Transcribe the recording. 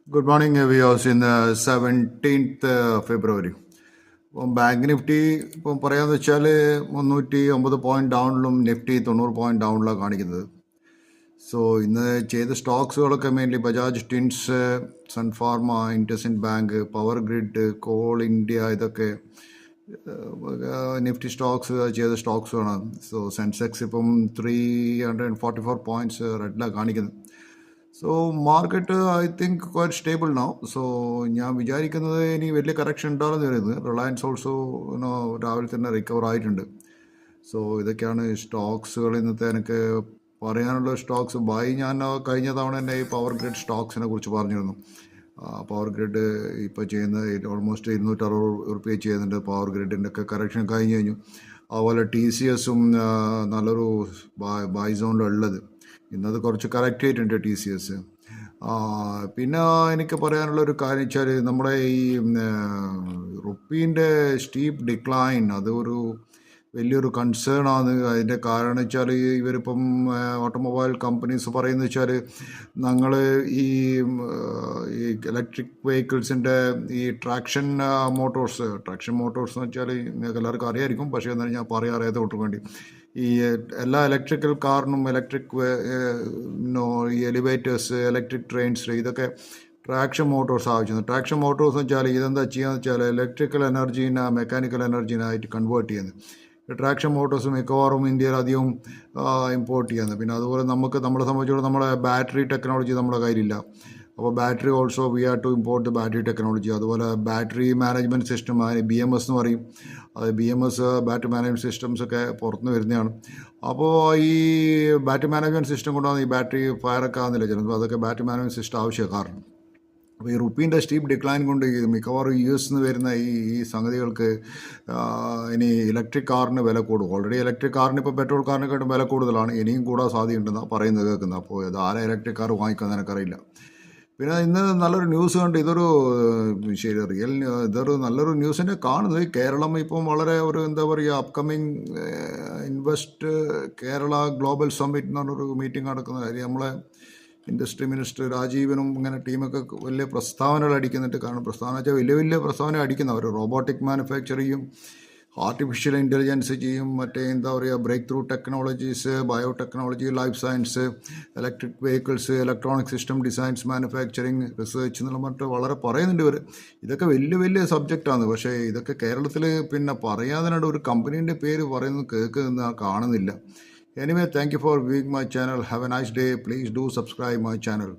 Good morning, viewers. In the 17th February. ഇപ്പം bank Nifty ഇപ്പം പറയാമെന്ന് വെച്ചാൽ 309 ഡൗണിലും നിഫ്റ്റി 90 ഡൗണിലാണ് കാണിക്കുന്നത്. സോ ഇന്ന് ചെയ്ത സ്റ്റോക്സുകളൊക്കെ മെയിൻലി ബജാജ് ടിൻസ്, സൺഫാർമ, ഇൻഡസിൻഡ് ബാങ്ക്, പവർ ഗ്രിഡ്, കോൾ ഇന്ത്യ, ഇതൊക്കെ നിഫ്റ്റി സ്റ്റോക്സ് ചെയ്ത സ്റ്റോക്സുകളാണ്. സോ സെൻസെക്സ് ഇപ്പം 344 പോയിൻറ്റ്സ് റെഡിലാണ് കാണിക്കുന്നത്. So market I think quite stable now. So ഞാൻ വിചാരിക്കുന്നത് ഇനി വലിയ കറക്ഷൻ ഉണ്ടാകുമെന്ന് വരുന്നത്. റിലയൻസ് ഓൾസോ രാവിലെ തന്നെ റിക്കവർ ആയിട്ടുണ്ട്. സോ ഇതൊക്കെയാണ് സ്റ്റോക്സുകൾ ഇന്നത്തെ എനിക്ക് പറയാനുള്ള സ്റ്റോക്സ്. ബൈ ഞാൻ കഴിഞ്ഞ തവണ തന്നെ ഈ പവർ ഗ്രിഡ് സ്റ്റോക്സിനെ കുറിച്ച് പറഞ്ഞിരുന്നു. പവർ ഗ്രിഡ് ഇപ്പോൾ ചെയ്യുന്നത് ഓൾമോസ്റ്റ് 260 റുപ്യ ചെയ്യുന്നുണ്ട്. പവർ ഗ്രിഡിൻ്റെ ഒക്കെ കറക്ഷൻ കഴിഞ്ഞു. അതുപോലെ TCSും നല്ലൊരു ബൈ സോണിലുള്ളത്. ഇന്നത് കുറച്ച് കറക്റ്റ് ആയിട്ടുണ്ട് TCS. പിന്നെ എനിക്ക് പറയാനുള്ളൊരു കാര്യം വെച്ചാൽ നമ്മുടെ ഈ റുപ്പീൻ്റെ സ്റ്റീപ്പ് ഡിക്ലൈൻ അതൊരു വലിയൊരു കൺസേൺ ആണ്. അതിൻ്റെ കാരണം വെച്ചാൽ ഇവരിപ്പം ഓട്ടോമൊബൈൽ കമ്പനീസ് പറയുന്നത് വെച്ചാൽ ഞങ്ങൾ ഈ ഇലക്ട്രിക് വെഹിക്കിൾസിൻ്റെ ഈ ട്രാക്ഷൻ മോട്ടോഴ്സ് എന്ന് വെച്ചാൽ നിങ്ങൾക്ക് എല്ലാവർക്കും അറിയായിരിക്കും, പക്ഷേ എന്നാലും ഞാൻ പറയാറിയാതെ ഒട്ടും വേണ്ടി ഈ എല്ലാ ഇലക്ട്രിക്കൽ കാറിനും ഇലക്ട്രിക് ഈ എലിവേറ്റേഴ്സ്, ഇലക്ട്രിക് ട്രെയിൻസ്, ഇതൊക്കെ ട്രാക്ഷൻ മോട്ടോഴ്സ് ആവശ്യമാണ്. ട്രാക്ഷൻ മോട്ടോഴ്സ് എന്ന് വെച്ചാൽ ഇതെന്താ ചെയ്യാന്ന് വെച്ചാൽ ഇലക്ട്രിക്കൽ എനർജീനെ മെക്കാനിക്കൽ എനർജീനായിട്ട് കൺവേർട്ട് ചെയ്യുന്നത്. ട്രാക്ഷൻ മോട്ടോഴ്സ് മിക്കവാറും ഇന്ത്യയിൽ അധികം ഇമ്പോർട്ട് ചെയ്യുന്നത്. പിന്നെ അതുപോലെ നമ്മളെ സംബന്ധിച്ചിടത്തോളം നമ്മുടെ ബാറ്ററി ടെക്നോളജി നമ്മുടെ കയ്യിലില്ല. അപ്പോൾ battery also we have to import the battery technology. അതുപോലെ ബാറ്ററി മാനേജ്മെൻറ്റ് സിസ്റ്റം, അതിന് BMS എന്ന് പറയും. അത് BMS ബാറ്ററി മാനേജ്മെൻറ്റ് സിസ്റ്റംസ് ഒക്കെ പുറത്തുനിന്ന് വരുന്നതാണ്. അപ്പോൾ ഈ ബാറ്ററി മാനേജ്മെൻറ്റ് സിസ്റ്റം കൊണ്ടാണ് ഈ ബാറ്ററി ഫയറൊക്കെ ആകുന്നില്ല ചിലപ്പോൾ. അതൊക്കെ ബാറ്ററി മാനേജ്മെൻറ്റ് സിസ്റ്റം ആവശ്യമാണ്. കാരണം അപ്പോൾ ഈ റുപ്പീൻ്റെ സ്റ്റീപ്പ് ഡിക്ലൈൻ കൊണ്ട് മിക്കവാറും US നിന്ന് വരുന്ന ഈ സംഗതികൾക്ക് ഇനി ഇലക്ട്രിക് കാറിന് വില കൂടും. ഓൾറെഡി ഇലക്ട്രിക് കാറിന് ഇപ്പോൾ പെട്രോൾ കാറിനെക്കാട്ടും വില കൂടുതലാണ്. ഇനിയും കൂടാൻ സാധ്യതയുണ്ടെന്നാണ് പറയുന്നത് കേൾക്കുന്നത്. അപ്പോൾ ഇത് ആരെ ഇലക്ട്രിക് കാർ വാങ്ങിക്കുമെന്ന് എനിക്കറിയില്ല. പിന്നെ ഇന്ന് നല്ലൊരു ന്യൂസ് കണ്ട് ഇതൊരു നല്ലൊരു ന്യൂസിനെ കാണുന്നത്. കേരളം ഇപ്പം വളരെ ഒരു എന്താ പറയുക upcoming invest Kerala global summit എന്ന് പറഞ്ഞൊരു മീറ്റിംഗ് നടക്കുന്ന കാര്യം. നമ്മളെ ഇൻഡസ്ട്രി മിനിസ്റ്റർ രാജീവനും ഇങ്ങനെ ടീമൊക്കെ വലിയ പ്രസ്താവനകൾ അടിക്കുന്നുണ്ട്. കാരണം പ്രസ്താവന വെച്ചാൽ വലിയ പ്രസ്താവന അടിക്കുന്നവർ റോബോട്ടിക് മാനുഫാക്ചറിങ്ങും ആർട്ടിഫിഷ്യൽ ഇൻ്റലിജൻസ് ചെയ്യും, മറ്റേ എന്താ പറയുക breakthrough technologies, biotechnology, life science, electric vehicles, electronic system designs, manufacturing, research എന്നുള്ള മറ്റു വളരെ പറയുന്നുണ്ട് ഇവർ. ഇതൊക്കെ വലിയ സബ്ജക്റ്റാണ്. പക്ഷേ ഇതൊക്കെ കേരളത്തിൽ പിന്നെ പറയാതിനായിട്ട് ഒരു കമ്പനീൻ്റെ പേര് പറയുന്നത് കേൾക്കുന്ന കാണുന്നില്ല. Anyway, thank you for viewing my channel. Have a nice day. Please do subscribe my channel.